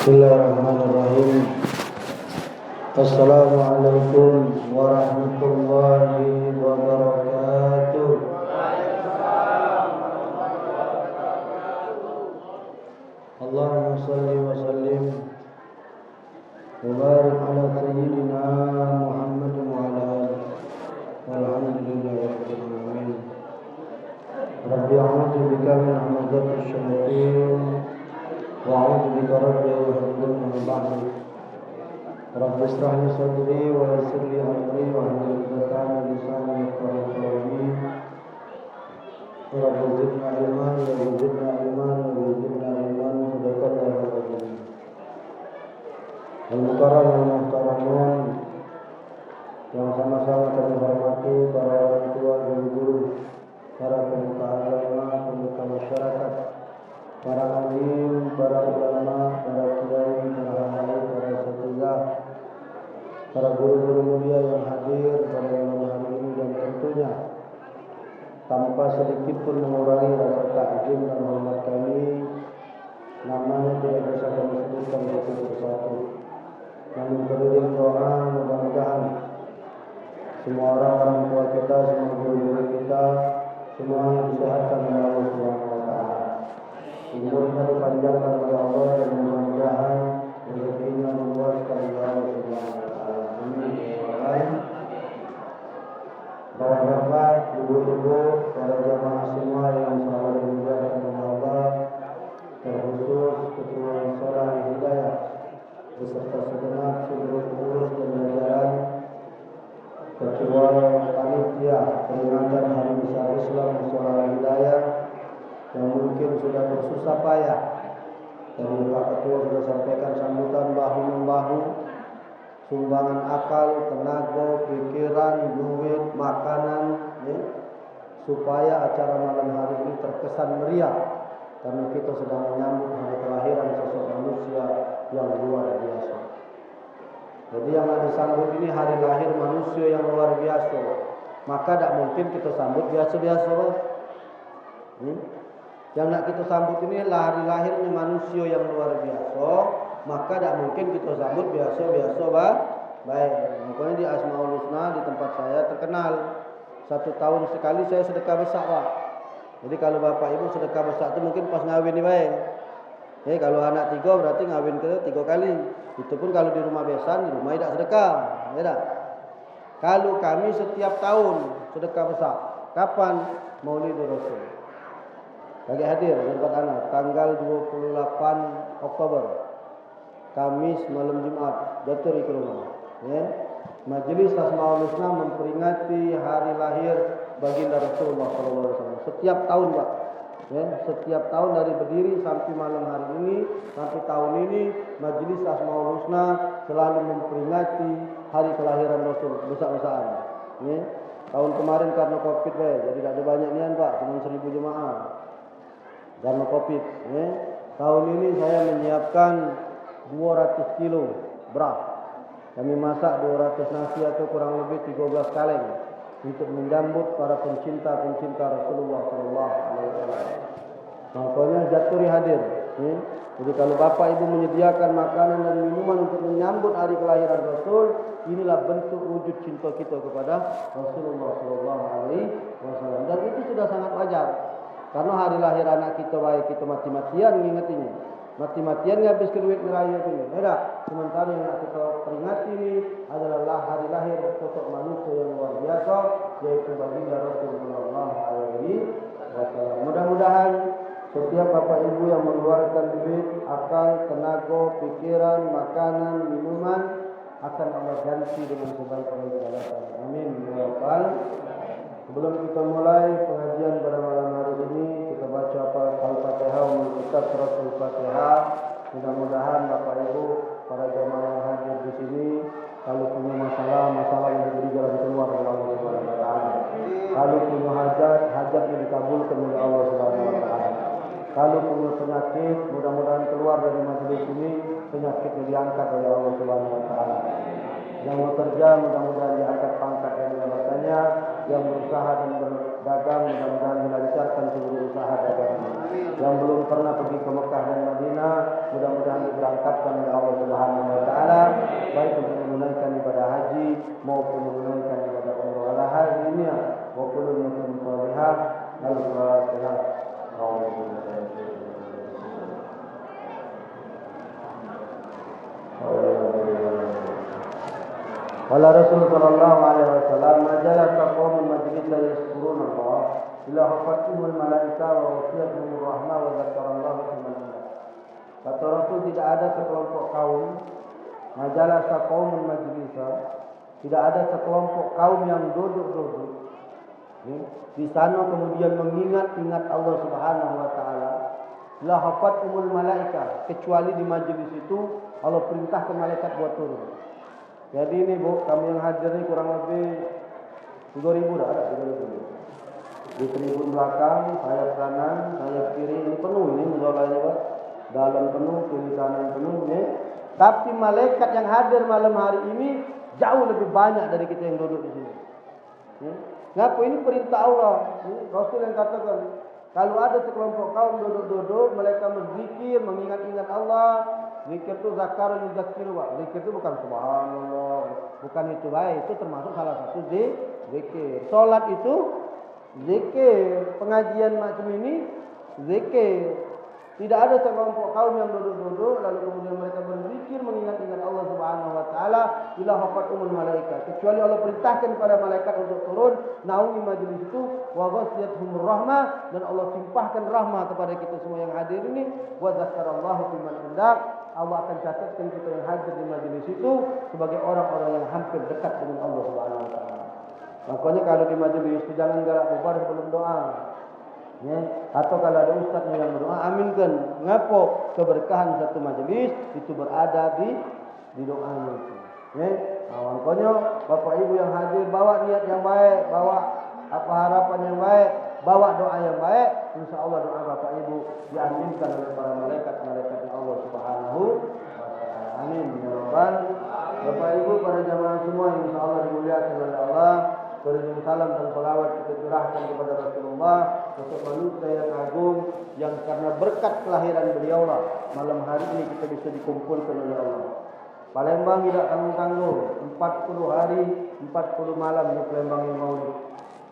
Bismillahirrahmanirrahim. Assalamualaikum warahmatullahi wabarakatuh. Allahumma salli wa sallim wa barik ala sayyidina Muhammadin wa ala alihi walhamdulillahi rabbil alamin. Rabbi a'udzu bika min hamazati syayatin wa'udzu bika rabbi an yahdurun min ba'di. Rabbi ishrah li sadri wa yassir li amri wahlul 'uqdatam min lisani yafqahu qawli. Rabbi zidna ilman wa zidna ilman wa zidna ilman sadaqallahu al-azim. Al-mukarram wal muhtaramun yang sama-sama kami hormati para orang tua dan guru, para pemuka agama, pemuka masyarakat, para alim, para ulama, para kiai, para habaib, para asatizah, para guru-guru mulia yang hadir pada malam hari ini, dan tentunya tanpa sedikit pun mengurangi rasa takzim dan hormat kami, namanya tidak bisa kami sebutkan satu persatu. Namun beriring doa, mudah-mudahan semua orang tua kita, semua guru-guru kita, semuanya disehatkan oleh Allah Subhanahu wa taala. Umurnya dipanjangkan oleh Allah dan mudah-mudahan rezekinya meluaskan oleh Allah Subhanahu wa taala. Amin. Bapak-bapak, ibu-ibu, para jamaah semua yang selalu dimuliakan oleh Allah, terkhusus Ketua Sholah Hidayah beserta segenap seluruh pengurus dan jajaran, Ketua Panitia Peringatan Hari Besar Islam Sholah Hidayah yang mungkin sudah bersusah payah. Dari Pak Ketua sudah sampaikan sambutan bahu-membahu, sumbangan akal, tenaga, pikiran, duit, makanan, supaya acara malam hari ini terkesan meriah, karena kita sedang menyambut hari kelahiran sosok manusia yang luar biasa. Jadi yang disambut ini hari lahir manusia yang luar biasa, maka tidak mungkin kita sambut biasa-biasa. Yang nak kita sambut ini hari lahirnya manusia yang luar biasa, maka tidak mungkin kita sambut biasa-biasa baik. Makanya di Asmaul Husna di tempat saya terkenal 1 tahun sekali saya sedekah besar, Pak. Jadi kalau bapak ibu sedekah besar itu mungkin pas ngawin nih baik. Kalau anak 3 berarti ngawin ke 3 kali. Itu pun kalau di rumah besan, di rumah tidak sedekah, ya tak? Kalau kami setiap tahun sedekah besar. Kapan? Maulidul Rasul. Bagi hadir tempat anak tanggal 28 Oktober Kamis malam Jumat datang ke rumah. Majelis Asmaul Husna memperingati hari lahir baginda Rasulullah SAW setiap tahun, Pak. Setiap tahun dari berdiri sampai malam hari ini, sampai tahun ini Majelis Asmaul Husna selalu memperingati hari kelahiran Rasul besar-besaran. Tahun kemarin karena Covid, jadi tidak ada banyak nian, Pak, cuma 1000 jemaah. Karena Covid. Tahun ini saya menyiapkan 200 kilo beras. Kami masak 200 nasi atau kurang lebih 13 kaleng untuk menyambut para pencinta-pencinta Rasulullah SAW. Makanya jaturi hadir. Jadi kalau bapak ibu menyediakan makanan dan minuman untuk menyambut hari kelahiran Rasul, inilah bentuk wujud cinta kita kepada Rasulullah SAW. Dan itu sudah sangat wajar. Karena hari lahir anak kita baik kita mati-matian ngingetinya. Mati-matian habis ke duit ngeraya itu. Tidak. Sementara yang nak kita peringati ini adalah hari lahir sosok manusia yang luar biasa, yaitu baginda Rasulullah SAW. Mudah-mudahan setiap bapak ibu yang mengeluarkan duit, akal, tenaga, pikiran, makanan, minuman akan Allah ganti dengan sebaik-baik balasan. Amin. Ya Rabbal. Sebelum kita mulai pengajian pada malam hari ini, kita baca Al-Fatihah, kita surat Al-Fatihah. Mudah-mudahan Bapak Ibu, para jemaah yang hadir di sini, kalau punya masalah yang diberi jalan keluar oleh Allah Subhanahu wa taala. Kalau punya hajat yang dikabulkan oleh Allah Subhanahu wa taala. Kalau punya penyakit, mudah-mudahan keluar dari majelis ini penyakitnya diangkat oleh Allah Subhanahu wa taala. Yang bekerja mudah-mudahan diangkat pangkat dan jabatannya, yang berusaha dan berdagang mudah-mudahan dilancarkan seluruh usaha dagangnya. yang belum pernah pergi ke Mekah dan Madinah, mudah-mudahan diberangkatkan oleh Allah Subhanahu wa taala baik untuk menunaikan ibadah haji maupun menunaikan ibadah umrah ala hajinya wa kullu min salihah al-fatihah. Qala Rasul sallallahu alaihi wasallam majalasa qaumun majlisa yaskurun Allah ila hafatumul malaika wa wasiyatuhum rahmah wa dzakarallahu fi man indah. Kata Rasul, tidak ada sekelompok kaum majalasa qaumun majlisa, tidak ada sekelompok kaum yang duduk-duduk di sana kemudian mengingat-ingat Allah Subhanahu wa taala la hafatumul malaika, kecuali di majelis itu Allah perintahkan malaikat buat turun. Jadi ini Bu, kami yang hadir ini kurang lebih 3.000 dah ada 3.000. Di tribun belakang, sayap kanan, sayap kiri ini penuh ini musolanya Pak. Dalam penuh, kiri kanan penuh ya. Tapi malaikat yang hadir malam hari ini jauh lebih banyak dari kita yang duduk di sini. Ya. Ngapa ini perintah Allah? Ini Rasul yang katakan, kalau ada sekelompok kaum duduk-duduk, mereka berzikir, mengingat-ingat Allah. Zikir itu zakarun yuzakiru. Zikir itu bukan subhanallah, bukan itu baik. Itu termasuk salah satu zikir. Salat itu zikir. Pengajian macam ini zikir. Tidak ada sekelompok kaum yang duduk-duduk lalu kemudian mereka berzikir mengingat-ingat Allah Subhanahu wa taala ila hafatumul malaika, kecuali Allah perintahkan kepada malaikat untuk turun naungi majelis itu wa ghasiyatuhum rahmah, dan Allah timpahkan rahmah kepada kita semua yang hadir ini wa dzakarallahu fi man indah. Allah akan catatkan kita yang hadir di majelis itu sebagai orang-orang yang hampir dekat dengan Allah Subhanahu wa taala. Makanya kalau di majelis itu jangan galak bubar sebelum doa. Ya, atau kalau ada ustaznya yang berdoa, aminkan. Ngapo? Keberkahan satu majelis itu berada di doanya itu. Ya, makanya Bapak Ibu yang hadir bawa niat yang baik, bawa apa harapan yang baik, bawa doa yang baik. Insya Allah doa Bapak Ibu diaminkan oleh para malaikat-malaikat Allah Subhanahu wa taala. Amin ya rabbal. Bapak Ibu, para jamaah semua yang insya Allah dimuliakan oleh Allah. Berikan salam dan salawat kita curahkan kepada Rasulullah, sosok manusia yang agung, yang karena berkat kelahiran beliau lah malam hari ini kita bisa dikumpulkan oleh Allah. Palembang tidak tanggung-tanggung, 40 hari, 40 malam di Palembang yang maulid.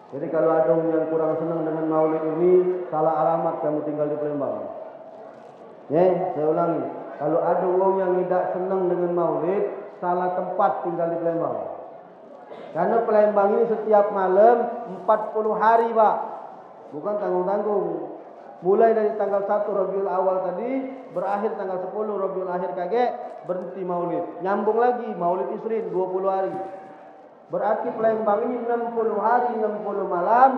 Jadi kalau ada yang kurang senang dengan maulid ini, salah alamat kamu tinggal di Palembang. Ya, saya ulangi. Kalau ada orang yang tidak senang dengan maulid, salah tempat tinggal di Palembang. Karena Palembang ini setiap malam 40 hari Pak, bukan tanggung-tanggung. Mulai dari tanggal 1 Rabiul Awal tadi, berakhir tanggal 10 Rabiul Akhir kagek, berhenti maulid. Nyambung lagi, maulid Isrin 20 hari. Berarti Palembang ini 60 hari, 60 malam,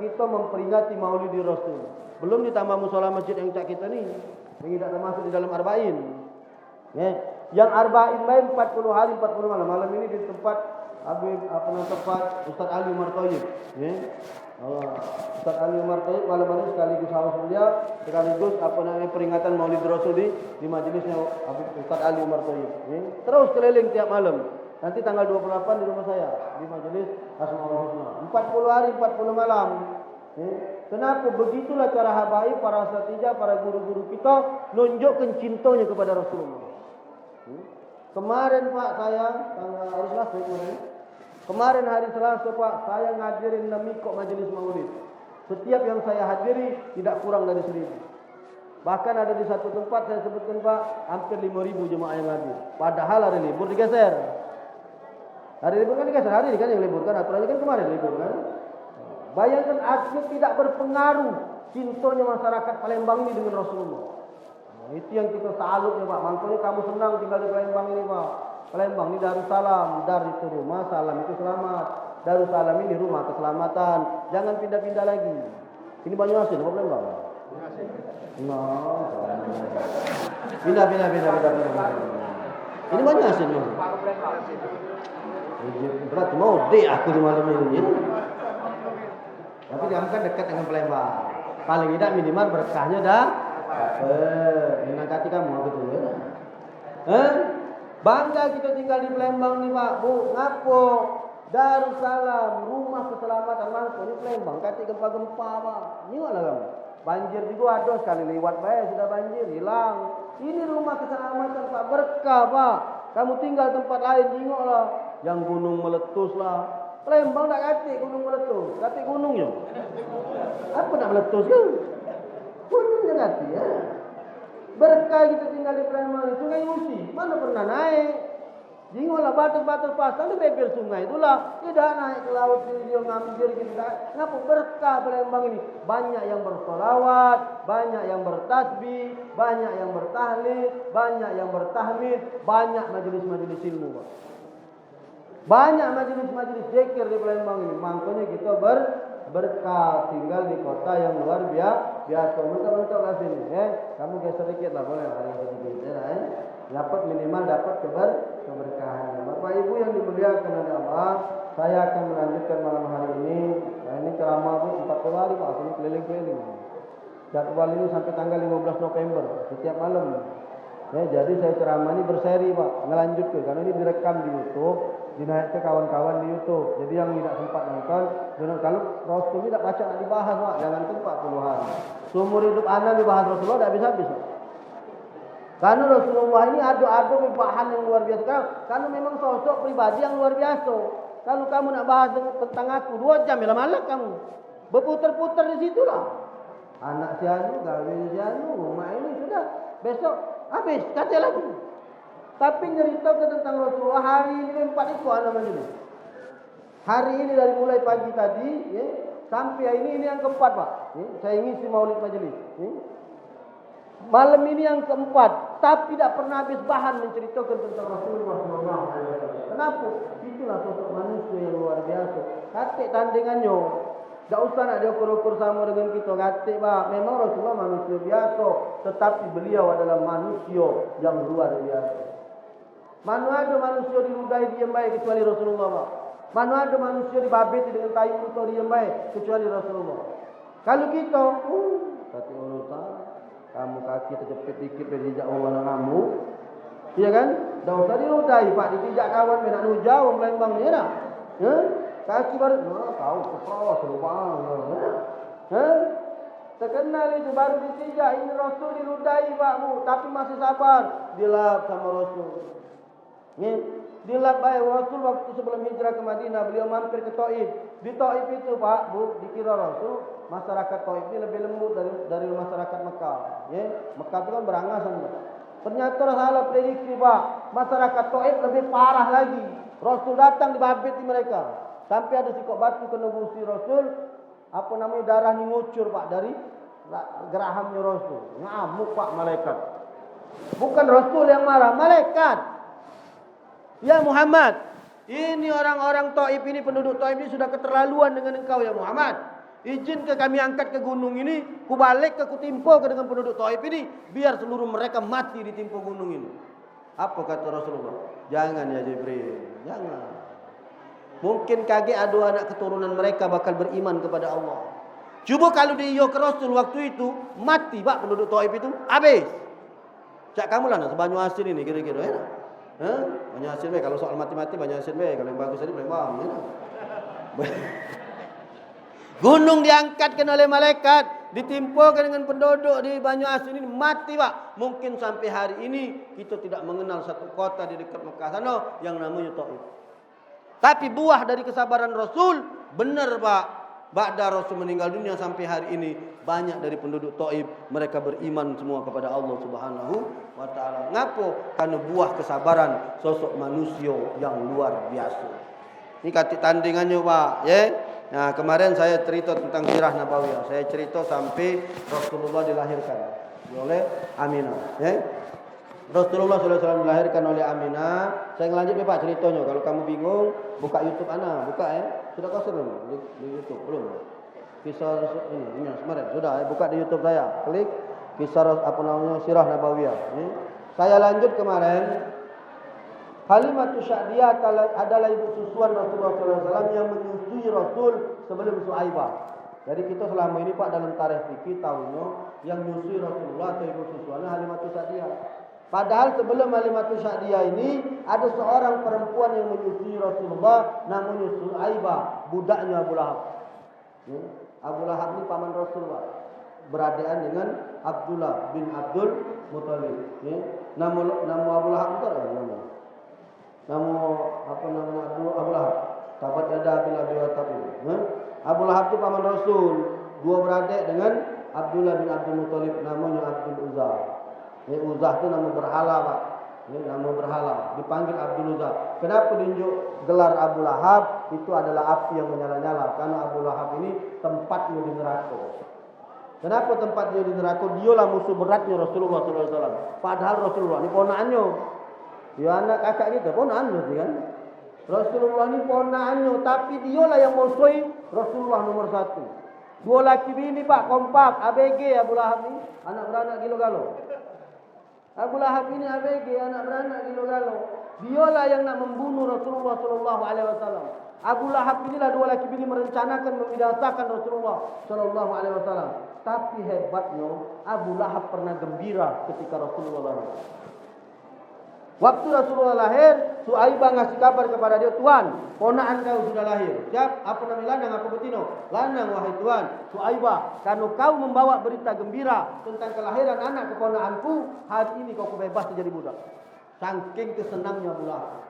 kita memperingati maulid di Rasul. Belum ditambah musola masjid yang cak kita nih, yang tidak termasuk di dalam Arba'in. Ya. Yang Arba'in lain 40 hari, 40 malam. Malam ini di tempat Habib tempat Ustaz Ali Umar Thayyib. Ya. Ustaz Ali Umar Thayyib malam ini sekaligus haus beliau, sekaligus peringatan Maulid Rasul di majelisnya Habib Ustaz Ali Umar Thayyib. Ya. Terus keliling tiap malam. Nanti tanggal 28 di rumah saya di majelis Asmaul Husna. 40 hari 40 malam. Ya. Kenapa? Begitulah cara habaib para asatidz, para guru-guru kita nunjukkan cintanya kepada Rasulullah. Ya. Kemarin Pak saya tanggal hari Selasa kemarin hari Selasa Pak, saya ngadirin namikok majelis maulid. Setiap yang saya hadiri tidak kurang dari 1.000. Bahkan ada di satu tempat saya sebutkan Pak, hampir 5.000 jemaah yang hadir. Padahal hari libur digeser. Hari libur kan digeser, hari ini kan yang libur kan, aturannya kan kemarin libur kan. Bayangkan artinya tidak berpengaruh cintanya masyarakat Palembang ini dengan Rasulullah. Nah, itu yang kita salut ya Pak. Makanya kamu senang tinggal di Palembang ini Pak. Palembang ini Darussalam, dar itu rumah, salam itu selamat. Darussalam ini rumah keselamatan. Jangan pindah-pindah lagi. Ini Banyuasin apa Palembang? Nah, pindah. Ini Banyuasin loh. Berat mau deh aku di malam ini. Tapi kamu kan dekat dengan Palembang. Paling tidak minimal berkahnya dah. Menangkati kamu gitu ya. Bangga kita tinggal di Palembang nih Pak, Bu. Ngapo? Darussalam, rumah keselamatan Mangko ini Palembang. Kati gempa-gempa Pak. Nyualah kamu. Banjir juga ada sekali lewat baik sudah banjir hilang. Ini rumah keselamatan Pak, berkah Pak. Kamu tinggal tempat lain tengoklah. Yang gunung meletus lah. Palembang tak katik gunung meletus. Katik gunungnya. Apa nak meletus ke? Gunungnya katik ya. Berkah kita tinggal di Palembang. Sungai Musi mana pernah naik. Tengoklah batas-batas pasang di bibir sungai itulah. Tidak naik ke laut dia ngambil kita. Kenapa berkah Palembang ini? Banyak yang bersolawat, banyak yang bertasbih, banyak yang bertahlil, banyak yang bertahmid, banyak majelis-majelis ilmu Pak. Banyak majelis-majelis zikir di Palembang ini. Makanya kita berkah tinggal di kota yang luar biasa. Mentok-mentok lah sini. Kamu geser sedikit lah boleh hari sedikit. Dapat minimal dapat keberkahan. Bapak Ibu yang dimuliakan oleh Allah, saya akan melanjutkan malam hari ini. Nah, ini ceramah 40 hari Pak, ini keliling-keliling. Jadwal ini sampai tanggal 15 November setiap malam. Jadi saya ceramah ini berseri Pak, ngelanjutkan karena ini direkam di YouTube, dinaik ke kawan-kawan di YouTube. Jadi yang tidak sempat nonton, kalau Rasul ini tidak baca nak dibahas Pak, jangan 40 hari. Seumur hidup Anda dibahas Rasulullah tidak habis-habis Pak. Karena Rasulullah ini ada bahan yang luar biasa. Karena memang sosok pribadi yang luar biasa. Kalau kamu nak bahas tentang aku 2 jam ya malah kamu berputar-putar di situlah. Anak si anu, kawin si anu, rumah ini sudah. Besok habis, kata lagi. Tapi cerita tentang Rasulullah hari ini 4 ekor anak majelis. Hari ini dari mulai pagi tadi, sampai ini yang keempat Pak. Saya ngisi maulid majelis. Malam ini yang keempat, tapi tidak pernah habis bahan menceritakan tentang Rasulullah SAW. Kenapa? Itulah sosok manusia yang luar biasa. Katik tandingannya, tidak usah nak diukur-ukur sama dengan kita. Katik Pak, memang Rasulullah manusia biasa, tetapi beliau adalah manusia yang luar biasa. Mana ada manusia diludai diam baik kecuali Rasulullah Pak. Mana ada manusia dibabiti dengan tayu atau diam baik kecuali Rasulullah. Kalau kita, kata urusan. Kamu kaki terjepit dikit berjejak orang kamu. Iya kan? Dah usah diludai Pak, ditijak kawan nak nujau orang Palembang ni dah. Kaki baru tahu keros lubang. Terkenal itu baru ditijak ini Rasul diludai Pakmu, tapi masih sabar. Dilap sama Rasul. Dilap baik Rasul waktu sebelum hijrah ke Madinah, beliau mampir ke Taif. Di Taif itu Pak, Bu, dikira Rasul masyarakat Taif ini lebih lembut dari masyarakat Mekah. Mekah itu kan berangasan. Ternyata salah prediksi Pak. Masyarakat Taif lebih parah lagi. Rasul datang dibabiti mereka. Sampai ada sikok batu kena gusi Rasul. Apa namanya darah ni ngucur Pak dari gerahamnya Rasul. Ngamuk Pak malaikat. Bukan Rasul yang marah, malaikat. Ya Muhammad, ini orang-orang Taif ini, penduduk Taif ini sudah keterlaluan dengan engkau ya Muhammad. Izin ke kami angkat ke gunung ini, ku balik ke ku timpa ke dengan penduduk Taif ini, biar seluruh mereka mati di timpa gunung ini. Apa kata Rasulullah? Jangan ya Jibril, jangan. Mungkin kaget ada anak keturunan mereka bakal beriman kepada Allah. Cuba kalau dia ke Rasul waktu itu, mati Pak penduduk Taif itu, habis. Cak kamu lah nak sebanyu hasil ini kira-kira ya. Banyak hasil baik. Kalau soal mati-mati banyak hasil baik. Kalau yang bagus tadi Palembang ya. Gunung diangkatkan oleh malaikat, ditimpakan dengan penduduk di Banyuasin ini mati Pak. Mungkin sampai hari ini kita tidak mengenal satu kota di dekat Mekah sana yang namanya Taif. Tapi buah dari kesabaran Rasul benar Pak. Ba'da Rasul meninggal dunia sampai hari ini banyak dari penduduk Taif mereka beriman semua kepada Allah Subhanahu wa taala. Ngapo? Karena buah kesabaran sosok manusia yang luar biasa. Ini katik tandingannya Pak, ya. Nah, kemarin saya cerita tentang sirah Nabawiyah. Saya cerita sampai Rasulullah dilahirkan oleh Aminah, ya. Rasulullah SAW dilahirkan oleh Aminah. Saya ngelanjut Pak ceritanya. Kalau kamu bingung, buka YouTube ana, buka ya. Sudah kau belum di YouTube? Belum. Kisah ini kemarin sudah buka di YouTube saya. Klik kisah apa namanya Sirah Nabawiyah. Saya lanjut kemarin. Halimah Sya'diyah adalah ibu susuan Rasulullah SAW yang menyusui Rasul sebelum Suaibah. Jadi kita selama ini Pak dalam tarikh fikih tahunya yang menyusui Rasulullah atau ibu susuannya Halimah Sya'diyah. Padahal sebelum Halimah Sya'diyah ini ada seorang perempuan yang menyusui Rasulullah namanya Suaibah, budaknya Abu Lahab. Abu Lahab ini paman Rasulullah. beradean dengan Abdullah bin Abdul Muthalib. Ya. Nama Abu Lahab itu apa nama? Nama apa namanya Abu Lahab? Tabat yada bil abi watab itu. Abu Lahab itu paman Rasul, dua beradik dengan Abdullah bin Abdul Muthalib, namanya Abdul Uzza. Ya, Uzza itu nama berhala, Pak. Ya, nama berhala, dipanggil Abdul Uzza. Kenapa diunjuk gelar Abu Lahab? Itu adalah api yang menyala-nyala, karena Abu Lahab ini tempatnya di neraka. Kenapa tempatnya di neraka? Dialah musuh beratnya Rasulullah SAW. Padahal Rasulullah ini ponakannya. Ya anak kakak kita ponakannya kan. Rasulullah ini ponakannya, tapi dialah yang musuhi Rasulullah nomor 1. Dua laki bini Pak, kompak, ABG Abu Lahab ini, anak beranak gilo-galo. Abu Lahab ini ABG, anak beranak gilo-galo. Dialah yang nak membunuh Rasulullah SAW. Abu Lahab inilah dua laki bini merencanakan membinasakan Rasulullah SAW. Tapi hebatnya Abu Lahab pernah gembira ketika Rasulullah lahir. Waktu Rasulullah lahir, Suaibah ngasih kabar kepada dia, Tuan, ponakan kau sudah lahir. Siap, apa nama lanang, apa betino? Lanang, wahai Tuan. Suaibah, kalau kau membawa berita gembira tentang kelahiran anak keponakanku, hari ini kau bebas jadi budak. Saking kesenangnya Abu Lahab.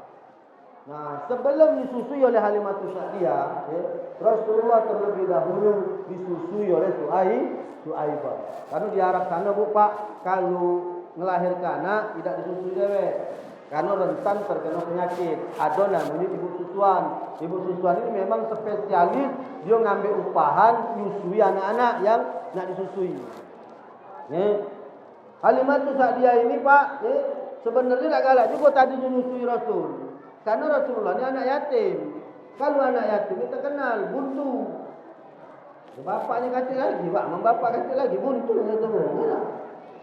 Nah, sebelum disusui oleh Halimatus Sa'diyah, ya, Rasulullah terlebih dahulu disusui oleh Suaibah. Karena di Arab sana, Bu, Pak, kalau melahirkan anak tidak disusui dewek. Karena rentan terkena penyakit. Ada namanya ibu susuan. Ibu susuan ini memang spesialis, dia ngambil upahan nyusui anak-anak yang nak disusui. Ya. Halimatus Sa'diyah ini, Pak, ya, sebenarnya tak galak juga tadi nyusui Rasul. Karena Rasulullah ini anak yatim. Kalau anak yatim ini terkenal buntu. Bapaknya kacil lagi, Pak. Bapak kacil lagi, buntu.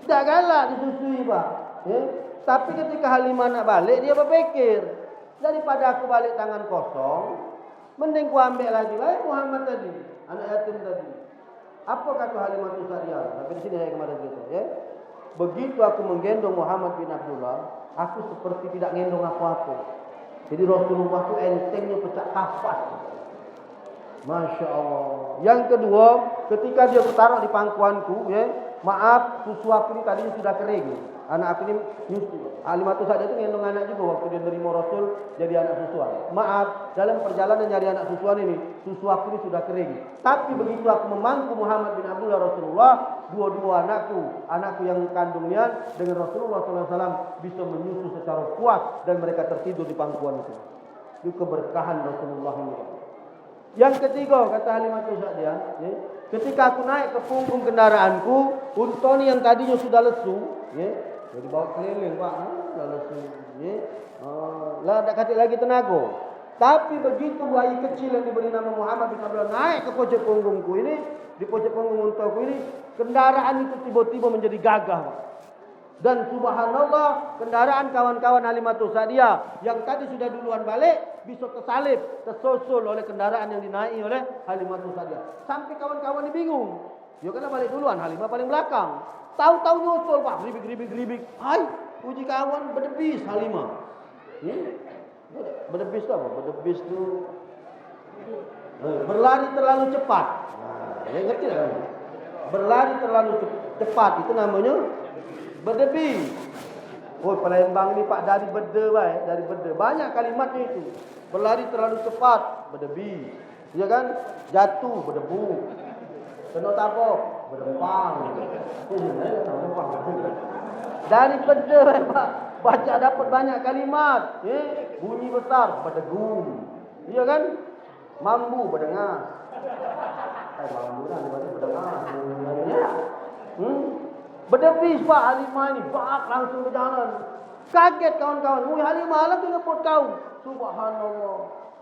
Tak galak disusui, Pak. Ya. Tapi ketika Halimah nak balik, dia berpikir, daripada aku balik tangan kosong, mending ku ambil lagi Muhammad tadi, anak yatim tadi. Apa kata Halimatus Sa'diyah? Tapi di sini saya kemarin cerita, ya. Begitu aku menggendong Muhammad bin Abdullah, aku seperti tidak ngendong apa-apa. Jadi Rasulullah itu entengnya pecah kafas. Masya Allah. Yang kedua, ketika dia bertaruh di pangkuanku, ya, maaf, susu aku ini tadinya sudah kering. Anak aku ini nyusu. Halimatus Sa'diyah itu ngendong anak juga waktu dia menerima Rasul jadi anak susuan. Maaf, dalam perjalanan nyari anak susuan ini, susu aku ini sudah kering. Tapi begitu aku memangku Muhammad bin Abdullah Rasulullah, dua-dua anakku yang kandungnya dengan Rasulullah SAW bisa menyusu secara puas dan mereka tertidur di pangkuan itu. Itu keberkahan Rasulullah ini. Yang ketiga, kata Halimatus Sa'diyah, ya, ketika aku naik ke punggung kendaraanku, unta ini yang tadinya sudah lesu, ya, jadi bawa keliling, Pak, sudah lesu, ya, lah tak kata lagi tenaga. Tapi begitu bayi kecil yang diberi nama Muhammad bin Abdullah naik ke pojok punggungku ini, di pojok punggung untaku ini, kendaraan itu tiba-tiba menjadi gagah, Pak. Dan subhanallah, kendaraan kawan-kawan Halimatus Sa'diyah yang tadi sudah duluan balik bisa tersalib, tersusul oleh kendaraan yang dinaiki oleh Halimatus Sa'diyah. Sampai kawan-kawan ini bingung. Ya kena balik duluan, Halimah paling belakang. Tahu-tahu nyusul, Pak, geribik. Hai, puji kawan berdebis Halimah. Berdebis itu apa? Berdebis itu berlari terlalu cepat. Nah, ya ngerti tak? Berlari terlalu cepat itu namanya berdebi. Oh, Palembang ni Pak dari berde baik, dari berde. Banyak kalimatnya itu. Berlari terlalu cepat, berdebi. Ya kan? Jatuh, berdebu. Kena tabok, berdempang. Dari berde baik, Pak. Baca dapat banyak kalimat. Bunyi besar, berdegung. Ya kan? Mambu, berdengar. Mambu kan berdengar. Berdebis, Pak, Halimah ini. Bak, langsung berjalan. Kaget kawan-kawan. Wih, Halimah lah tu ngepot kau. Subhanallah.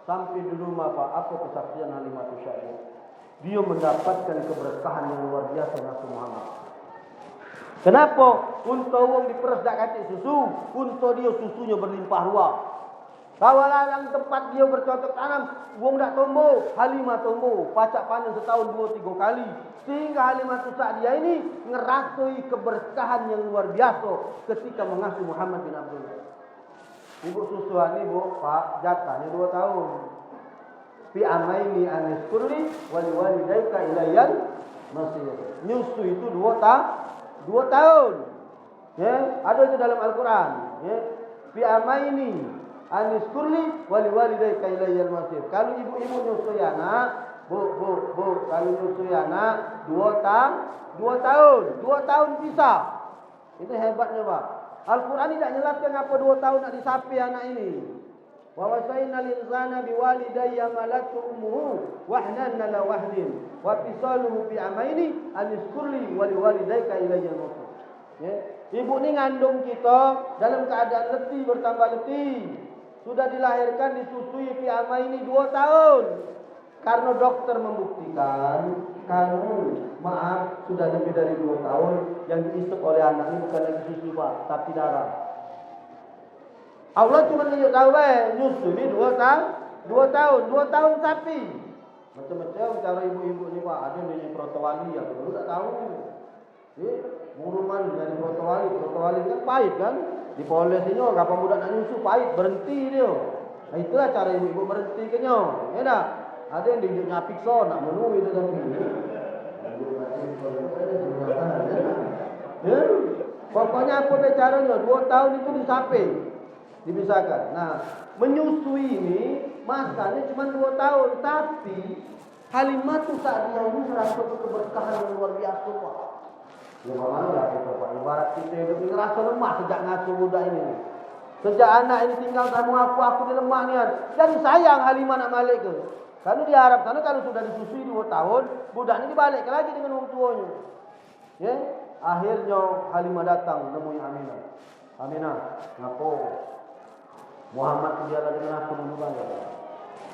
Sampai di rumah, Pak. Apa kesaksian Halimatus Sa'diyah? Dia mendapatkan keberkahan yang luar biasa Nabi Muhammad. Kenapa? Unta wong diperes dak kacik susu. Unta dia susunya berlimpah ruah. Kawalan tempat dia bercocok tanam, wong dak tumbuh, Halimah tumbuh, pacak panen setahun 2-3 kali. Sehingga Halimatus Sa'diyah ini ngerasui keberkahan yang luar biasa ketika mengasuh Muhammad bin Abdullah. Ibu susuan ini, Bu, Pak, jatahnya 2 tahun. Fi amaini aniskurli wali walidayka ilayan Mesir. Nyusu itu 2 tahun. Ya, ada itu dalam Al-Quran. Ya, fi amaini aniskurli wali walidayka ilayyal masir. Kalau ibu-ibu nyusui anak, bu, kalau nyusui anak 2 tahun, 2 tahun pisah. Itu hebatnya, Pak. Al-Quran tidak jelaskan apa 2 tahun nak disapi anak ini. Wa wasaina lil insana biwalidayya malatu ummuhu wahnan la wahdin wa fisaluhu fi amaini aniskurli wali walidayka ilayyal masir. Ya. Ibu ni ngandung kita dalam keadaan letih bertambah letih. Sudah dilahirkan disusui fi amaini 2 tahun. Karena dokter membuktikan kamu sudah lebih dari 2 tahun yang diisep oleh anak ini bukan lagi susu Pak, tapi darah. Allah cuma tunjuk tahu nyusu ini 2 tahun sapi. Macam-macam cara ibu-ibu ni Pak, ada yang protowali yang baru tak tahu. Muruman dari protowali kan pahit kan? Dipoles ini kapan budak nak nyusu pahit, berhenti dia. Nah, itulah cara ibu-ibu berhenti kenyo. Ya dah. Ada yang diunjuknya pikso nak menunggu itu kan. Ya. Pokoknya apa caranya 2 tahun itu dipisahkan. Nah, menyusui ini masanya cuma 2 tahun, tapi Halimah tu saat dia ini merasa keberkahan yang luar biasa Pak. Ya mana kita Pak, ibarat kita hidup ini rasa lemah sejak ngasuh budak ini. Sejak anak ini tinggal sama aku di lemah ni kan. Jadi sayang Halimah nak balik ke. Kalau di Arab sana kalau sudah disusui 2 tahun, budak ini dibalik lagi dengan orang tuanya. Ya, akhirnya Halimah datang nemui Aminah. Aminah, ngapo? Muhammad dia lagi dengan aku dulu kan.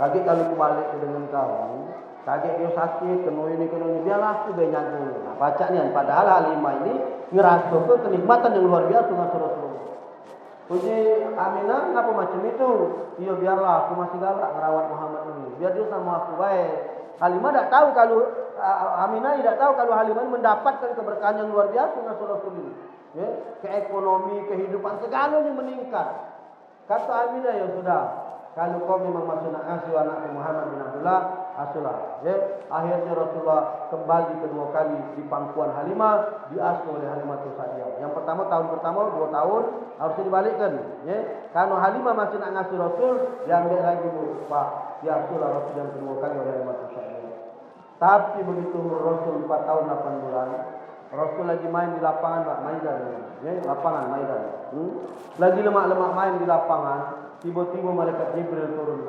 Kaget kalau aku balik dengan kau. Kaget dia sakit, kena ini. Biarlah aku banyak dulu. Nah, baca ni kan. Padahal Halimah ini ngerasa ke kenikmatan yang luar biasa dengan Rasulullah. Puji Aminah, ngapa macam itu? Iya biarlah aku masih galak merawat Muhammad ini. Biar dia sama aku baik. Halimah tak tahu kalau Aminah tidak tahu kalau Halimah mendapatkan keberkahan yang luar biasa dengan Rasulullah ini. Ya, keekonomi, kehidupan segalanya meningkat. Kata Aminah, ya sudah. Kalau kau memang masih nak asuh anak Muhammad bin Abdullah, asuhlah. Ya. Akhirnya Rasulullah kembali kedua kali di pangkuan Halimah, diasuh oleh Halimah Sa'diyah. Yang pertama tahun pertama 2 tahun harus dibalikkan. Ya. Kalau Halimah masih nak ngasuh Rasul, diambil lagi Pak. Diasuhlah Rasul yang kedua kali oleh Halimah Sa'diyah. Tapi begitu Rasul 4 tahun 8 bulan, Rasul lagi main di lapangan Pak, Maidan. Ya, lapangan Maidan. Lagi lemak-lemak main di lapangan. Tiba-tiba malaikat Jibril turun.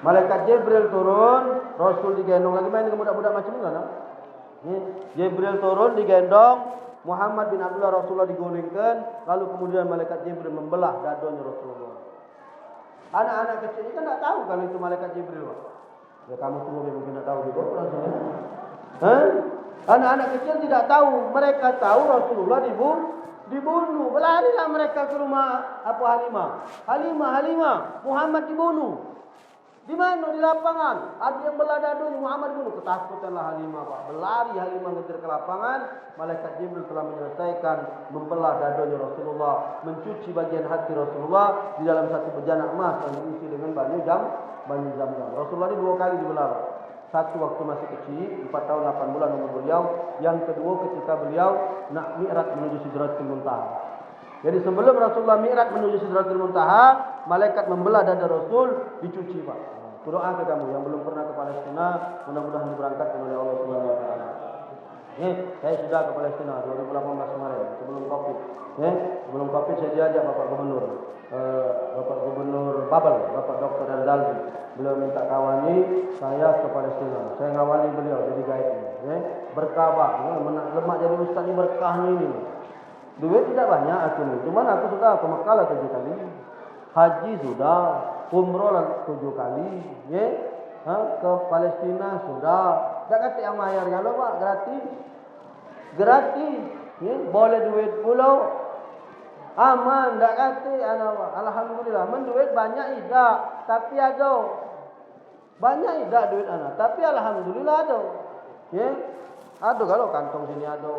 Malaikat Jibril turun, Rasul digendong lagi main dengan budak-budak macam mana? Jibril turun digendong, Muhammad bin Abdullah Rasulullah digulingkan, lalu kemudian malaikat Jibril membelah dadanya Rasulullah. Anak-anak kecil ini kan tak tahu kalau itu malaikat Jibril. Ya kamu semua mungkin tak tahu juga Rasulullah. Anak-anak kecil tidak tahu, mereka tahu Rasulullah dibunuh. Berlarilah mereka ke rumah Halimah, Muhammad dibunuh. Di mana? Di lapangan. Ada yang belah dadanya, Muhammad dibunuh. Ketakutanlah Halimah Pak. Berlari Halimah ngejar ke lapangan. Malaikat Jibril telah menyelesaikan membelah dadanya Rasulullah, mencuci bagian hati Rasulullah di dalam satu bejana emas yang diisi dengan banyu Zam-Zam. Rasulullah ini 2 kali dibelah. Satu waktu masih kecil, 4 tahun 8 bulan umur beliau. Yang kedua ketika beliau nak mi'raj menuju Sidratul Muntaha. Jadi sebelum Rasulullah mi'raj menuju Sidratul Muntaha, malaikat membelah dada Rasul, dicuci Pak. Berdoa ke kamu yang belum pernah ke Palestina, mudah-mudahan diberangkatkan oleh Allah Subhanahu wa taala. Saya sudah ke Palestina 2018 kemarin, sebelum Covid. Sebelum Covid saya diajak Bapak Gubernur Babel, Bapak Dr. Erdalbi. Beliau minta kawani saya ke Palestina. Saya ngawali beliau jadi guide. Berkah Pak, lemak jadi ustaz ni berkah ni. Duit tidak banyak aku ni. Cuman aku sudah ke Mekah lah 7 kali. Haji sudah, umrah lah 7 kali. Ke Palestina sudah. Tak kata yang bayar kalau Pak gratis. Boleh duit pulau. Aman, tak kata alhamdulillah. Duit banyak tidak, tapi ada. Banyak tidak duit anak, tapi alhamdulillah ada. Ada kalau kantong sini ada.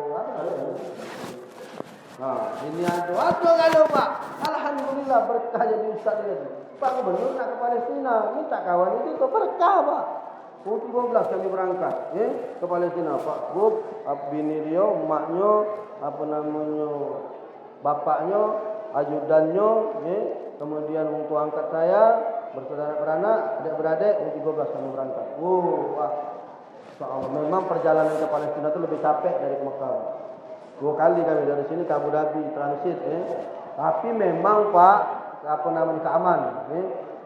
Ini ada kalau Pak. Alhamdulillah berkah jadi ustaz dia. Pak Gubernur nak ke Palestina, minta kawan itu berkah Pak. Pukul 12 kami berangkat ke Palestina. Pak Gub, bini dia, emaknya, bapaknya, ajudannya, kemudian orang tua angkat saya, bersaudara beranak, adik-beradik, pukul 12 kami berangkat. Wah, Allah. Memang perjalanan ke Palestina itu lebih capek dari ke Mekah. 2 kali kami dari sini ke Abu Dhabi transit. Tapi memang Pak, keaman.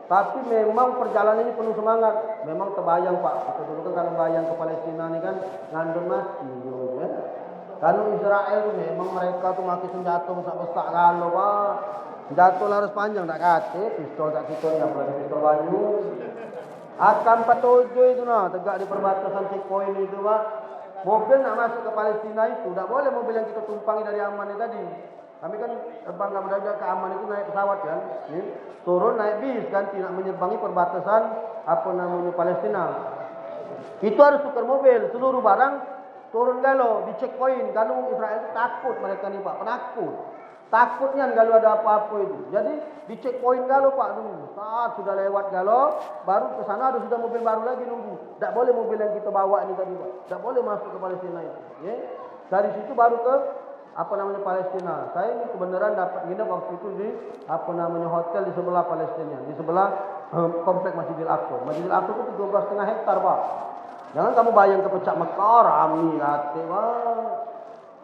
Tapi memang perjalanan ini penuh semangat. Memang terbayang Pak. Kita dulu kan kalau bayang ke Palestina ini kan ngandung mati. Kalau Israel itu memang mereka tuh maki senjata besar-besar kalau Pak. Senjata laras panjang tak kate, pistol tak kita yang apalagi pistol banyu. AK-47 itu nah, tegak di perbatasan checkpoint itu Pak. Mobil nak masuk ke Palestina itu, tak boleh mobil yang kita tumpangi dari Amman itu tadi. Kami kan terbang ke Amman itu naik pesawat kan, turun naik bis kan, tidak menyerbangi perbatasan Palestina. Itu harus tukar mobil, seluruh barang turun galau di checkpoint. Kalau Israel itu takut mereka nih Pak, penakut. Takutnya kalau ada apa-apa itu. Jadi di checkpoint galau Pak dulu. Saat sudah lewat galau, baru ke sana ada sudah mobil baru lagi nunggu. Tak boleh mobil yang kita bawa ini tadi Pak. Tak boleh masuk ke Palestina itu. Dari situ baru ke Palestina. Saya ini kebenaran dapat nginep waktu itu di hotel di sebelah Palestina, di sebelah komplek Masjidil Aqsa. Masjidil Aqsa itu 12,5 hektar Pak. Jangan kamu bayang ke Pecah Mekah rami hati Pak.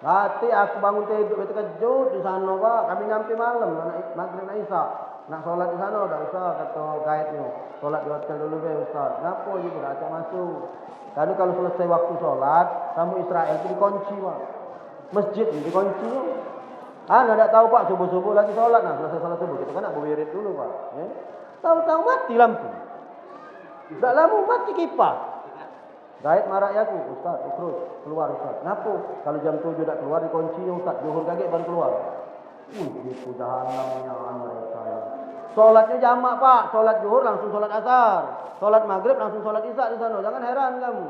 Hati aku bangun tidur itu kejut di sana Pak. Kami nyampe malam maghrib Isya. Nak solat di sana dah usah kata guide-nya. Solat di hotel dulu be Ustaz. Kenapa gitu dah acak masuk. Kalau selesai waktu solat, kamu Israel itu dikunci Pak. Masjid ini dikunci. Nak tahu Pak subuh-subuh lagi solat nah selesai solat subuh kita kan nak berwirid dulu Pak. Tahu-tahu mati lampu. Tak lama mati kipas. Gaib marah ya aku, Ustaz, keluar Ustaz. Kenapa? Kalau jam 7 tak keluar dikunci Ustaz, zuhur kaget baru keluar. Itu jahanamnya mereka. Solatnya jamak Pak, solat zuhur langsung solat asar, solat maghrib langsung solat isya di sana. Jangan heran kamu.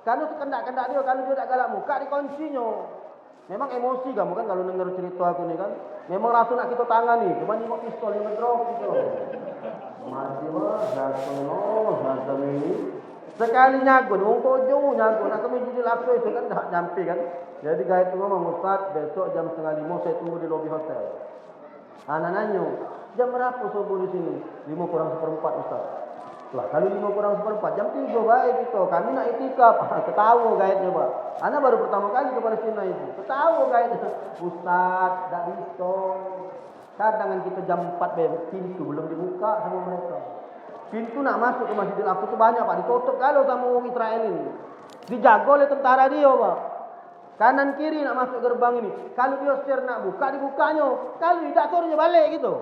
Kalau sekendak-kendak dia, kalau dia tak galak muka dikuncinya. Memang emosi kamu kan kalau dengar cerita aku ni kan. Memang rasa nak kita tangani, cuma ni pistol yang drop gitu. Mati mah, jatuh ini. Sekali nyagun, orang tojo nyagun, nak kami jadi lakso itu kan dah nyampe kan. Jadi guide tu ngomong Ustaz, besok jam 4:30 saya tunggu di lobi hotel. Anak nanya, jam berapa subuh di sini? 5 kurang 1/4 Ustaz. Lah kalau 5 kurang 1/4 jam 3 baik gitu. Kami nak itikaf. Ketawa guide-nya Pak. Anak baru pertama kali ke Palestina itu. Ketawa guide. Ustaz, tak bisa. Kadang kita jam 4 pintu belum dibuka sama mereka. Pintu nak masuk ke Masjidil Aqsa itu banyak Pak, ditutup kalau sama orang Israel ini. Dijaga oleh tentara dia Pak. Kanan kiri nak masuk gerbang ini. Kalau dia setir nak buka, dibukanya. Kalau tidak suruhnya balik gitu.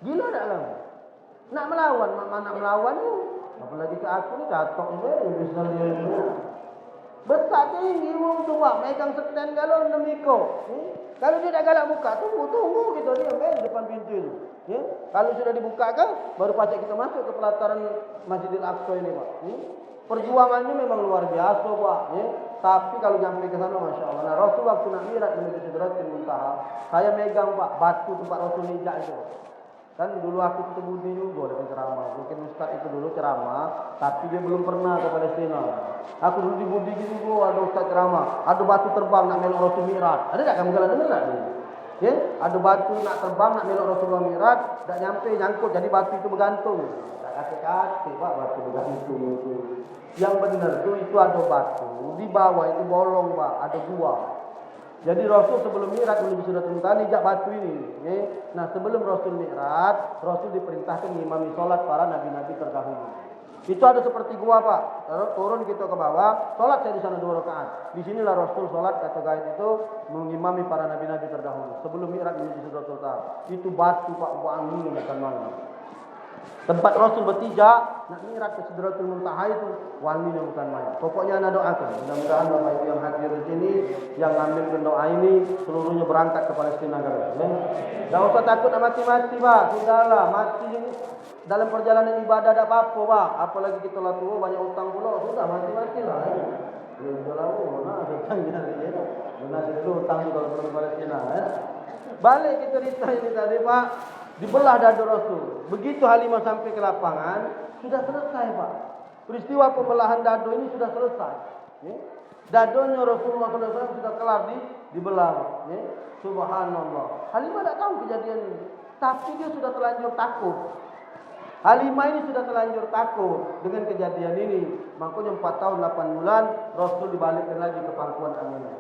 Gila tak lah. Nak melawan, nak melawan tu. Apalagi ke aku ni datok ni bisa dia. Besar tinggi orang tu Pak, megang stand kalau nemiko. Kalau dia tak galak buka, tunggu kita dia depan pintu tu. Kalau sudah dibuka kan, baru pacak kita masuk ke pelataran Masjidil Aqsa ini Pak. Perjuangannya memang luar biasa Pak. Tapi kalau nyampe ke sana Masya Allah. Nah Rasul waktu nak mirat menuju Sidratul Muntaha, saya megang Pak batu tempat Rasul mijak itu. Kan dulu aku ketemu dia juga dengan ceramah. Mungkin Ustaz itu dulu ceramah, tapi dia belum pernah ke Palestina. Aku dulu di Budi gitu, ada Ustaz ceramah, ada batu terbang nak melok Rasul Mi'raj. Ada tak kamu kalau dengar tak? Ada batu nak terbang nak melok Rasulullah Mi'raj, tak nyampe nyangkut jadi batu itu bergantung. Tak kate-kate Pak batu bergantung itu. Yang benar itu ada batu, di bawah itu bolong Pak, ada gua. Jadi Rasul sebelum Mi'raj menuju Sidratul Muntaha injak batu ini. Nah sebelum Rasul Mi'raj, Rasul diperintahkan mengimami solat para nabi-nabi terdahulu. Itu ada seperti gua Pak. Turun kita ke bawah, solat saya di sana 2 rakaat. Di sinilah Rasul solat kata guide itu mengimami para nabi-nabi terdahulu. Sebelum Mi'raj menuju Sidratul Muntaha. Itu batu Pak wangi bukan wangi. Tempat Rasul bertijak nak mi'raj ke Sidratul Muntaha itu wanginya bukan main. Pokoknya anda doakan. Mudah-mudahan Bapak Ibu yang hadir di sini, yang ngambil doa ini seluruhnya berangkat ke Palestina kan. Tidak usah takut nak mati-mati Pak. Sudahlah mati dalam perjalanan ibadah ada apa-apa Pak. Apalagi kita lah tua banyak utang pula. Sudah mati-matilah. Sudah mana utangnya dia. Benar dulu utang kalau pergi Palestina. Balik kita cerita ini tadi Pak. Dibelah dada Rasul. Begitu Halimah sampai ke lapangan, sudah selesai Pak. Peristiwa pembelahan dado ini sudah selesai. Ya. Dadonya Rasulullah SAW sudah kelar dibelah. Ya. Subhanallah. Halimah tidak tahu kejadian ini. Tapi dia sudah terlanjur takut. Halimah ini sudah terlanjur takut dengan kejadian ini. Makanya 4 tahun 8 bulan Rasul dibalikkan lagi ke pangkuan Aminah.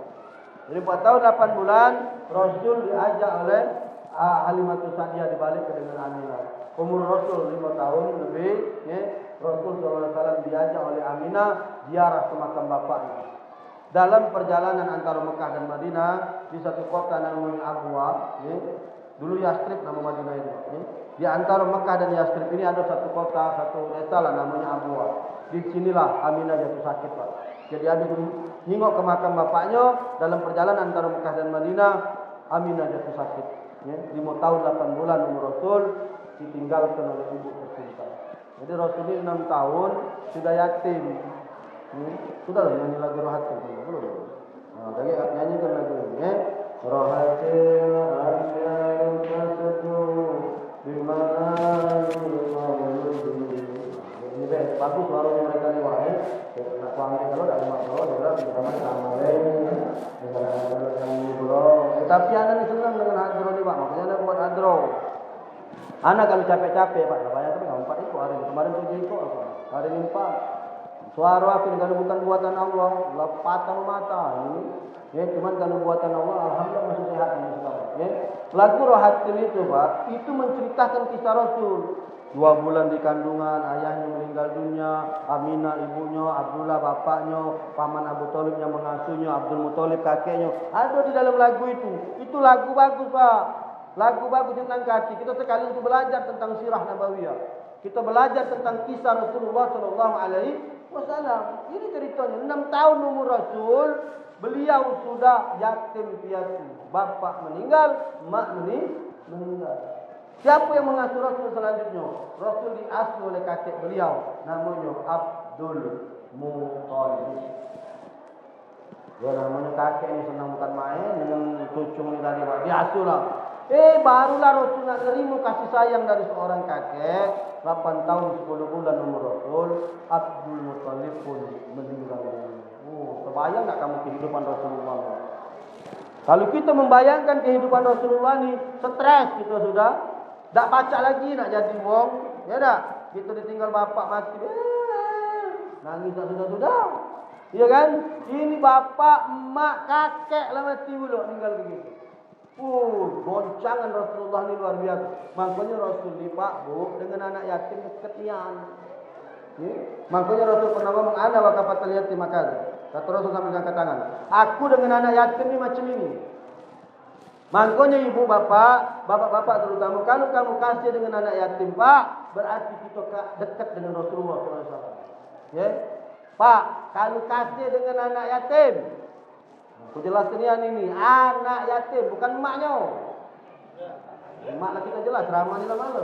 Jadi 4 tahun 8 bulan Rasul diajak oleh Halimah Sa'diyah dibalik dengan Aminah. Umur Rasul 5 tahun lebih. Ya. Rasul SAW diajak oleh Aminah ziarah ke makam bapaknya. Dalam perjalanan antara Mekah dan Madinah di satu kota namanya Abwa, ya. Dulu Yastrib nama Madinah itu. Ya. Di antara Mekah dan Yastrib ini ada satu kota, satu desa lah namanya Abwa. Di sinilah Aminah jatuh sakit, Pak. Jadi habis nengok ke makam bapaknya dalam perjalanan antara Mekah dan Madinah, Aminah jatuh sakit. Ya. 5 tahun 8 bulan umur Rasul ditinggalkan oleh ibu tercinta. Jadi Rasul ini 6 tahun sudah yatim. Sudah lah nyanyi lagu Rohatil belum? Nah, tadi nyanyikan lagu ini. Ya. Rohatil asya'il kasatu bimana ini bagus suaranya mereka ni wah. Nak kuangin kalau dah rumah kalau dia bersama sama lain. Tapi anak ni senang dengan hadro ni Pak. Makanya anak buat hadro. Anak kalau capek-capek Pak, bayar tu 4 ekor hari kemarin 7 ekor apa? Hari ni 4. Suara aku ni kalau bukan buatan Allah, patah mata ini. Ya, cuman kalau buatan Allah, alhamdulillah masih sehat ini sekarang. Ya. Lagu Rohatil itu Pak, itu menceritakan kisah Rasul. 2 bulan di kandungan, ayahnya meninggal dunia, Aminah ibunya, Abdullah bapaknya, paman Abu Thalib yang mengasuhnya, Abdul Muthalib kakeknya. Ada di dalam lagu itu. Itu lagu bagus Pak. Lagu bagus tentang kaki. Kita sekali itu belajar tentang sirah Nabawiyah. Kita belajar tentang kisah Rasulullah SAW. Ini ceritanya. 6 tahun umur Rasul, beliau sudah yatim piatu. Bapak meninggal, mak meninggal. Siapa yang mengasuh Rasul selanjutnya? Rasul diasuh oleh kakek beliau, namanya Abdul Muthalib. Ya namanya kakek ini senang bukan main dengan cucu ini tadi Pak. Diasuh lah. Barulah Rasul nak terima kasih sayang dari seorang kakek. 8 tahun 10 bulan umur Rasul, Abdul Muthalib pun meninggal dunia. Terbayang tak kamu kehidupan Rasulullah? Kalau kita membayangkan kehidupan Rasulullah ni, stres kita sudah. Tak baca lagi nak jadi wong. Ya tak? Kita ditinggal bapak mati. Nangis tak sudah-sudah. Ya kan? Ini bapak, emak, kakek lah mati pula tinggal begitu. Goncangan Rasulullah ni luar biasa. Makanya Rasul ni Pak Bu dengan anak yatim dekat nian. Makanya Rasul pernah ngomong ana wa kafatal yatim maka. Kata Rasul sambil angkat tangan. Aku dengan anak yatim ni macam ini. Makanya ibu bapak, bapak-bapak terutama kalau kamu kasih dengan anak yatim Pak, berarti kita dekat dengan Rasulullah SAW. Ya. Pak, kalau kasih dengan anak yatim, aku jelaskan ini anak yatim bukan emaknya. Emak lah kita jelas ramah ni lah malam.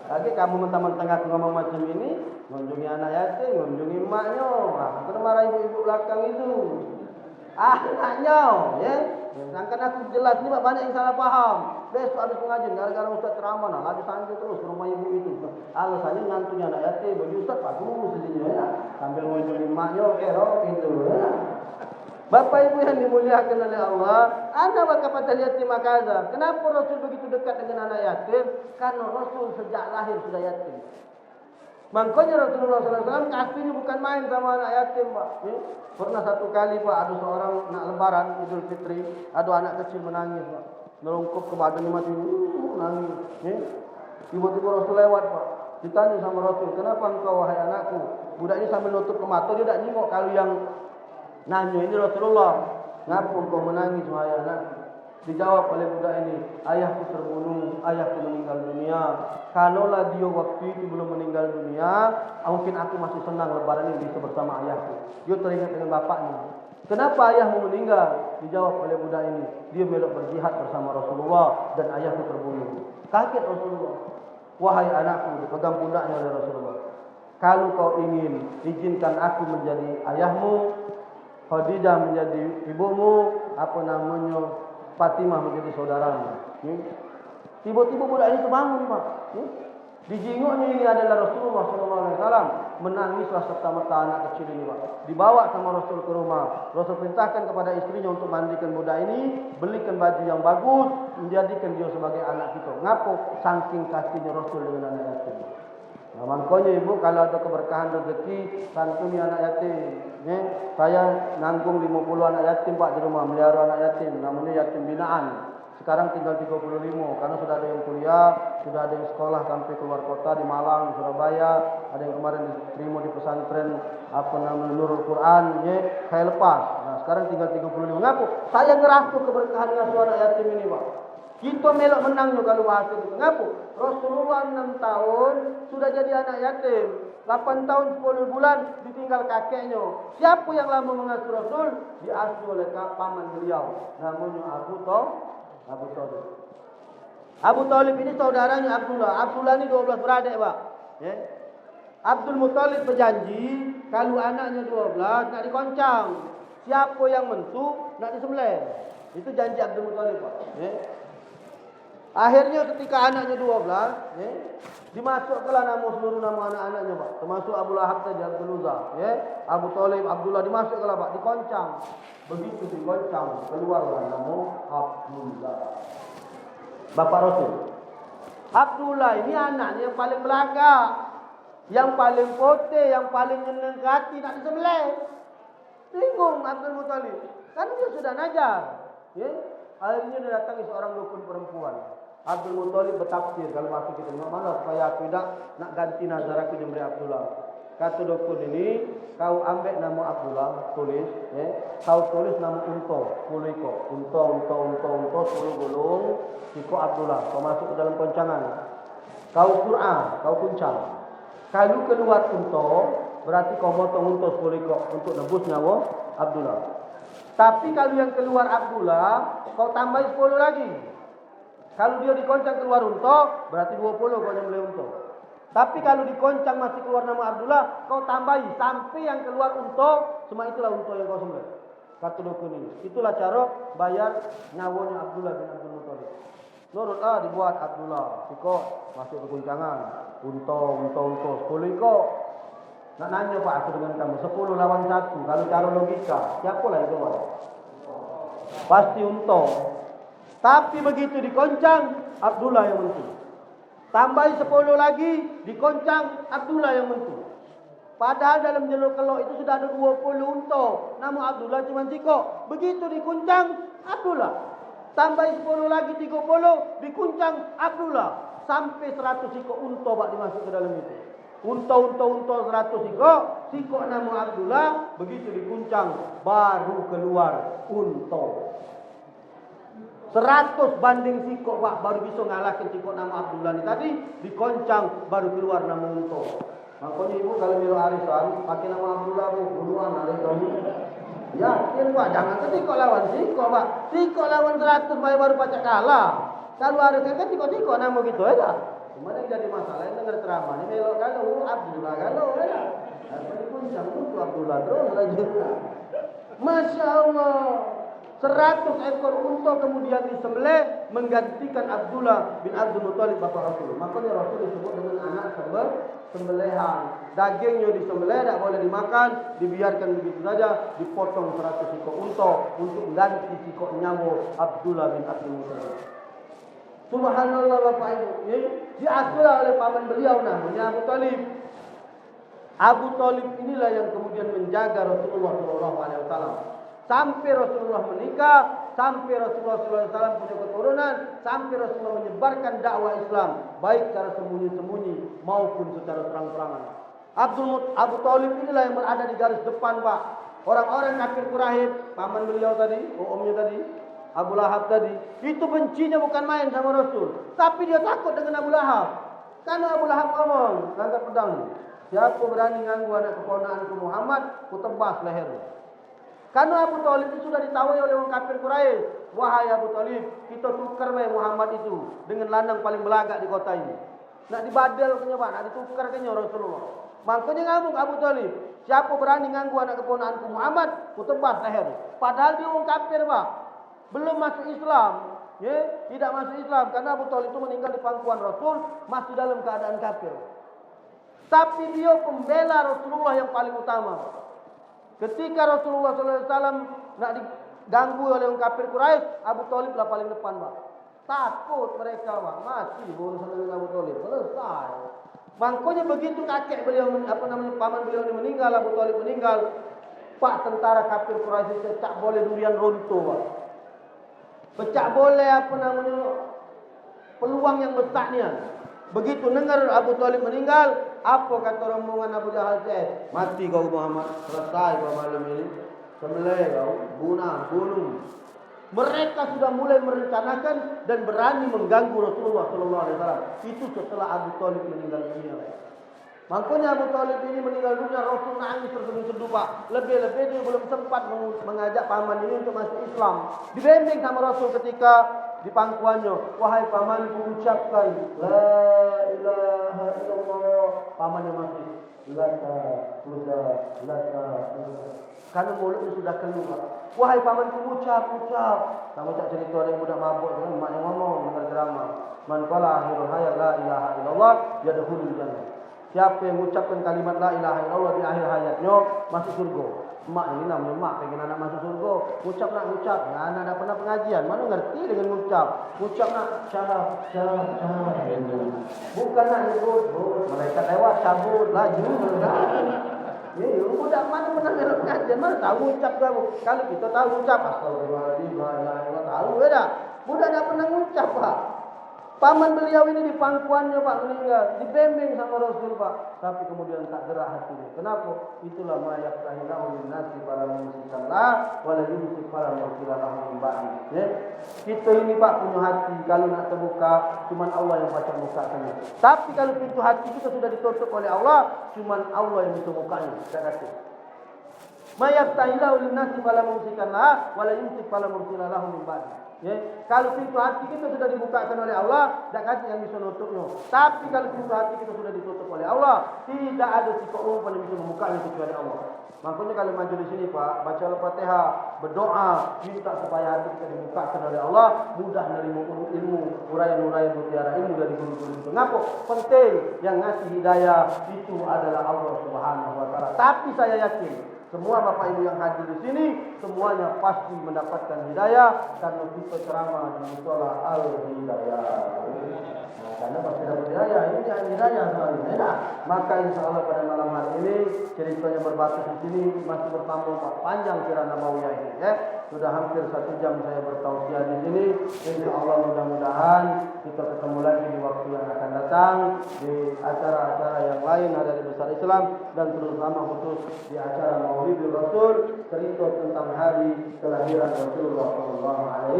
Lagi kamu mentang-mentang aku ngomong macam ini, mengunjungi anak yatim, mengunjungi emaknya. Aku marah ibu-ibu belakang itu. Anaknya, ya. Sedangkan aku jelas ni banyak yang salah faham. Besok habis pengajian gara-gara ustaz ceramah lagi sanjung terus ke rumah ibu itu. Alasannya ngantunya anak yatim, bagi ustaz Pak Guru sendiri ya. Sambil mengunjungi emaknya, gitu ya. Bapak ibu yang dimuliakan oleh Allah, ana wa kafatal yatim makaza. Kenapa Rasul begitu dekat dengan anak yatim? Karena Rasul sejak lahir sudah yatim. Makanya Rasulullah SAW kasihnya bukan main sama anak yatim Pak. Pernah satu kali Pak, ada seorang nak lebaran Idul Fitri, ada anak kecil menangis Pak. Melungkup ke badannya mati, nangis. Tiba-tiba Rasul lewat Pak. Ditanya sama Rasul, kenapa engkau wahai anakku? Budak ini sambil nutup ke mata, dia tak nyengok kalau yang nanya ini Rasulullah. Ngapa engkau menangis wahai anakku? Dijawab oleh budak ini, ayahku terbunuh, ayahku meninggal dunia. Kalaulah dia waktu itu belum meninggal dunia, mungkin aku masih senang lebaran ini bisa bersama ayahku. Dia teringat dengan bapaknya. Kenapa ayahmu meninggal? Dijawab oleh budak ini, dia melok berjihad bersama Rasulullah dan ayahku terbunuh. Kaget Rasulullah. Wahai anakku, dipegang pundaknya oleh Rasulullah. Kalau kau ingin izinkan aku menjadi ayahmu, Khadijah menjadi ibumu, Fatimah menjadi saudaramu. Tiba-tiba budak ini terbangun Pak. Dijenguknya ini adalah Rasulullah SAW. menangislah serta-merta anak kecil ini, Pak. Dibawa sama Rasul ke rumah. Rasul perintahkan kepada istrinya untuk mandikan budak ini, belikan baju yang bagus, menjadikan dia sebagai anak kita. Ngapo? Saking kasihnya Rasul dengan anak yatim. Nah, makanya ibu kalau ada keberkahan rezeki, santuni anak yatim. Saya nanggung 50 anak yatim, Pak, di rumah, melihara anak yatim, namanya yatim binaan. Sekarang tinggal 35 karena sudah ada yang kuliah, sudah ada yang sekolah sampai keluar kota di Malang, di Surabaya, ada yang kemarin diterima di pesantren Nurul Quran, saya lepas. Nah, sekarang tinggal 35. Ngaku? Saya ngerasa keberkahan ngasuh anak yatim ini, Pak. Kita melok menang juga kalau bahasa itu. Ngaku? Rasulullah 6 tahun sudah jadi anak yatim. 8 tahun 10 bulan ditinggal kakeknya. Siapa yang lama mengasuh Rasul? Diasuh oleh paman beliau. Namanya Abu Thalib. Abu Thalib ini saudaranya Abdullah. Abdullah ini 12 beradik, Pak. Abdul Muthalib berjanji kalau anaknya 12 nak dikoncang. Siapa yang mentu nak disembelih. Itu janji Abdul Muthalib, Pak. Akhirnya ketika anaknya 12, dimasukkanlah seluruh nama anak-anaknya, Pak. Termasuk Abu Lahab tadi, Abdul Uzza, Abu Thalib, Abdullah, dimasukkanlah, Pak, dikoncang. Begitu dikoncang, keluarlah nama Abdullah. Bapak Rasul. Abdullah ini anaknya yang paling belagak, yang paling putih, yang paling nyeneng hati, nak disembelih. Bingung Abdul Muthalib. Kan dia sudah najar. Akhirnya dia datangi seorang dukun perempuan. Abdul Muthalib bertafsir kalau masuk kita mana supaya aku nak ganti nazar aku memberi Abdullah. Kata dukun ini, kau ambil nama Abdullah, tulis, kau tulis nama Unto, 10 ekor. Unto, 10 gulung, ikut Abdullah. Kau masuk ke dalam koncangan. Kau Quran, kau kuncang. Kalau keluar Unto, berarti kau motong Unto 10 ekor untuk nebus nyawa Abdullah. Tapi kalau yang keluar Abdullah, kau tambah 10 lagi. Kalau dia dikoncang keluar Unto, berarti 20 kau nyembelih Unto. Tapi kalau dikoncang masih keluar nama Abdullah, kau tambahi sampai yang keluar Unto, semua itulah Unto yang kau sembelih. Kata dukun ini. Itulah cara bayar nyawanya Abdullah bin Abdul Muthalib. Nurutlah dibuat Abdullah. Siko masuk ke kuncangan. Unto, 10 ekor. Nak nanya, Pak, aku dengan kamu 10 lawan 1. Kalau cara logika, siapalah itu, Pak? Pasti Unto. Tapi begitu dikoncang, Abdullah yang mentu. Tambahi 10 lagi, dikoncang, Abdullah yang mentu. Padahal dalam jalur kelok itu sudah ada 20 Unto. Namun Abdullah cuma siko. Begitu dikuncang, Abdullah. Tambahi 10 lagi, 30, dikuncang, Abdullah. Sampai 100 siko Unto, Pak, dimasuk ke dalam itu. Unto 100 siko nama Abdullah, begitu dikuncang baru keluar Unto. 100 banding siko, Pak, baru bisa ngalahkan siko nama Abdullah ini tadi, dikoncang baru keluar nama Unto. Makanya ibu kalau milu arisan pakai nama Abdullah, Bu, duluan arisan. Yakin, Pak, jangan ke siko lawan siko, Pak. Siko lawan 100 baru pacak kalah. Kalau arisan kan siko nama gitu aja. Cuma yang jadi masalah yang dengar ceramah ini melok kalau Abdullah kalau ya. Apa dikuncang itu Abdullah terus lagi. Masya Allah. 100 ekor unta kemudian disembelih menggantikan Abdullah bin Abdul Muthalib bapak Rasul. Makanya Rasul disebut dengan anak sembelihan. Dagingnya disembelih, tidak boleh dimakan, dibiarkan begitu saja, dipotong 100 ekor unta untuk mengganti sikok nyawa Abdullah bin Abdul Muthalib. Subhanallah Bapak Ibu, diasuhlah oleh paman beliau namanya Abu Thalib. Abu Thalib inilah yang kemudian menjaga Rasulullah SAW. Sampai Rasulullah menikah, sampai Rasulullah SAW punya keturunan, sampai Rasulullah menyebarkan dakwah Islam, baik secara sembunyi-sembunyi maupun secara terang-terangan. Abu Thalib inilah yang berada di garis depan, Pak. Orang-orang kafir Quraisy, paman beliau tadi, omnya tadi, Abu Lahab tadi, itu bencinya bukan main sama Rasul. Tapi dia takut dengan Abu Lahab. Karena Abu Lahab ngomong, angkat pedang. Siapa berani nganggu anak keponakanku Muhammad, ku tebas lehernya. Karena Abu Thalib itu sudah ditawai oleh orang kafir Quraisy. Wahai Abu Thalib, kita tukar Muhammad itu dengan lanang paling belagak di kota ini. Nak dibadal punya, Pak, nak ditukar kenya Rasulullah. Makanya ngamuk Abu Thalib. Siapa berani nganggu anak keponakanku Muhammad, ku tebas lehernya. Padahal dia orang kafir, Pak. Belum masuk Islam, tidak masuk Islam karena Abu Thalib itu meninggal di pangkuan Rasul masih dalam keadaan kafir. Tapi dia pembela Rasulullah yang paling utama. Ketika Rasulullah SAW nak diganggu oleh orang kafir Quraisy, Abu Thalib lah paling depan, Pak. Takut mereka, Pak. Mati berurusan dengan Abu Thalib. Selesai. Makanya begitu kakek beliau, paman beliau ini meninggal, Abu Thalib meninggal, Pak, tentara kafir Quraisy itu tak boleh durian runtuh, Pak. Pecah boleh peluang yang besarnya. Begitu dengar Abu Thalib meninggal, apa kata rombongan Abu Jahal? Mati kau Muhammad, selesai kau malam ini. Sembelih kau, bunuh. Mereka sudah mulai merencanakan dan berani mengganggu Rasulullah SAW. Itu setelah Abu Thalib meninggal dunia. Makanya Abu Thalib ini meninggal dunia, Rasul nangis terseduh-seduh, Pak. Lebih-lebih dia belum sempat mengajak paman ini untuk masuk Islam. Dibimbing sama Rasul ketika di pangkuannya, wahai pamanku, ucapkan la ilaha illallah. Pamannya masih karena mulutnya sudah keluar. Wahai pamanku, ucap. Kamu tak cerita ada yang budak mabuk dengan mak yang ngomong dengar ceramah. Man qala akhirul hayat la ilaha illallah yadkhulul jannah. Siapa yang mengucapkan kalimat la ilaha illallah di akhir hayatnya masuk surga. Mak ini namanya mak pengen anak masuk surga. Ucap. Nah, anak dah pernah pengajian, mana ngerti dengan ucap. Ucap nak syarah. Bukan nak nyebut. Mereka lewat cabut laju. Ya, budak mana pernah dalam pengajian, mana tahu ucap kamu. Kalau kita tahu ucap astagfirullahaladzim, la ilaha illallah, tahu ya. Budak tak pernah ucap, Pak. Paman beliau ini di pangkuannya, Pak, meninggal, dibimbing sama Rasul, Pak. Tapi kemudian tak gerak hatinya. Kenapa? Itulah ma yaftahilahu linnasi para musikanlah wala yumsik para musikanlah min ba'di. Ya. Kita ini, Pak, punya hati, kalau nak terbuka cuma Allah yang baca buka saja. Tapi kalau pintu hati kita sudah ditutup oleh Allah, cuma Allah yang bisa bukanya. Saya kata ma yaftahilahu linnasi para musikanlah wala yumsik para musikanlah min ba'di. Ya, kalau pintu hati kita sudah dibukakan oleh Allah, tak ada yang bisa nutupnya. Tapi kalau pintu hati kita sudah ditutup oleh Allah, tidak ada psikolog yang bisa membukanya kecuali Allah. Makanya kalau maju di sini, Pak, baca Al-Fatihah, berdoa, minta supaya hati kita dibukakan oleh Allah, mudah menerima ilmu, uraian-uraian mutiara ilmu dari guru-guru itu. Ngapa? Penting, yang ngasih hidayah itu adalah Allah Subhanahu wa taala. Tapi saya yakin semua Bapak Ibu yang hadir di sini semuanya pasti mendapatkan hidayah karena kita ceramah di musola Al-Hidayah. Nah, karena pasti dapat hidayah, ini hidayah soalnya. Nah, maka insya Allah pada malam hari ini ceritanya berbatas di sini masih bersambung panjang sirah nabawiyah ini. Ya. Sudah hampir 1 jam saya bertausiah di sini. Insya Allah mudah-mudahan kita ketemu lagi di waktu yang akan datang di acara-acara yang lain ada di Besar Islam dan terutama khusus di acara Maulidul Rasul, cerita tentang hari kelahiran Rasulullah SAW.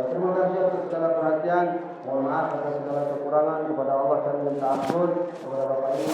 Terima kasih atas segala perhatian. Mohon maaf atas segala kekurangan. Kepada Allah kami minta ampun. Kepada Bapak Ibu